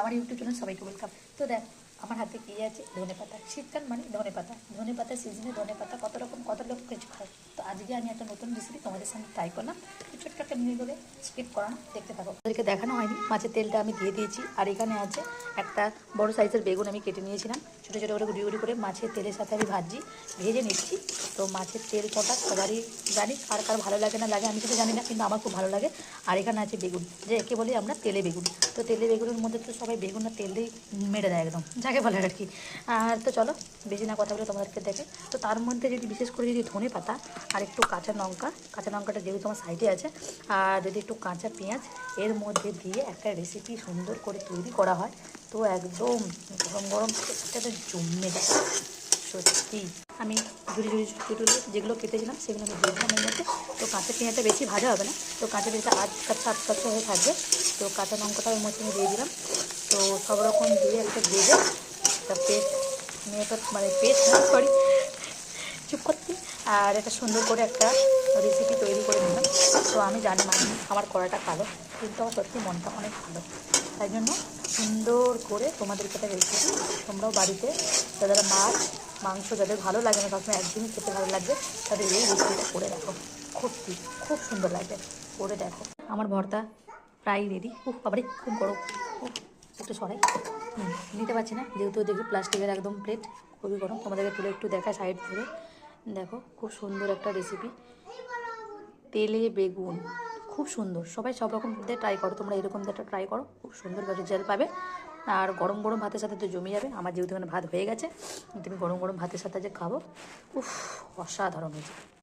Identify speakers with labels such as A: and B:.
A: আমার YouTube channel সবাইকে welcome. তো দেখ আমার হাতে কী আছে, ধনে পাতা। শীতকাল মানে ধনে পাতা, ধনে পাতা সিজনে ধনে পাতা কত রকম কত লোক কিছু খায়। তো আজকে আমি একটা নতুন রেসিপি তোমাদের সামনে ট্রাই করলাম। তো ছোট্ট একটা মিনি করে স্কিপ করা না, দেখতে থাকো। ওদেরকে দেখানো হয়নি, মাছের তেলটা আমি দিয়ে দিয়েছি। আর এখানে আছে একটা বড় সাইজের বেগুন আমি কেটে নিয়েছিলাম, ছোটো ছোটো করে গুঁড়ি গুঁড়ি করে মাছের তেলের সাথে আমি ভেজে নিচ্ছি। তো মাছের তেল কটা সবারই জানি, কার কার ভালো লাগে না লাগে আমি কিছু জানি না, কিন্তু আমার খুব ভালো লাগে। আর এখানে আছে বেগুন, যে একে বলি আমরা তেলে বেগুন। তো তেলে বেগুনের মধ্যে তো সবাই বেগুন আর তেলেই মেরে দেয় একদম, যাকে বলে আর কি। আর তো চলো বেশি না কথা বলে তোমাদেরকে দেখে। তো তার মধ্যে যদি বিশেষ করে যদি ধনে পাতা আর একটু কাঁচা লঙ্কাটা যেহেতু আমার সাইডে আছে, আর যদি একটু কাঁচা পেঁয়াজ এর মধ্যে দিয়ে একটা রেসিপি সুন্দর করে তৈরি করা হয়, তো একদম গরম গরম সেটা জমে যায় সত্যি। আমি ঝুড়ি ঝুড়ি ছোটো যেগুলো কেটেছিলাম সেগুলো আমি দিয়ে দিলাম এর মধ্যে। তো কাঁচা পেঁয়াজটা বেশি ভাজা হবে না, তো কাঁচা পেঁয়াজটা আটকাচ্ছা হয়ে থাকবে। তো কাঁচা লঙ্কাটা ওর মধ্যে আমি দিয়ে দিলাম। তো সব রকম দিয়ে একটা ভেজে একটা পেস্ট, আমি একটা মানে পেস্ট না সরি চুপ করতে, আর একটা সুন্দর করে একটা রেসিপি তৈরি করে নিলাম। তো আমি জানি আমার কড়াটা কালো, কিন্তু আমার সত্যি মনটা অনেক ভালো। তাই জন্য সুন্দর করে তোমাদেরকে একটা রেসিপি, তোমরাও বাড়িতে যারা মাছ মাংস যাদের ভালো লাগে না, সবসময় একদিনই খেতে ভালো লাগবে, তাদের এই রেসিপিটা করে দেখো। খুব সুন্দর লাগবে, করে দেখো। আমার ভর্তা প্রায় রেডি। বাবারে খুব গরম, একটু সরাই। নিতে পারছি না যেহেতু দেখি প্লাস্টিকের একদম প্লেট, খুবই গরম। তোমাদেরকে তুলে একটু দেখা সাইড ধরে দেখো, খুব সুন্দর একটা রেসিপি তেলে বেগুন, খুব সুন্দর। সবাই সব রকম দিয়ে ট্রাই করো, তোমরা এরকম দিয়ে ট্রাই করো, খুব সুন্দর রেজাল্ট পাবে। আর গরম গরম ভাতের সাথে তো জমে যাবে। আমার যেহেতু এখানে ভাত হয়ে গেছে, তুমি গরম গরম ভাতের সাথে যে খাবো, উফ অসাধারণ হয়েছে।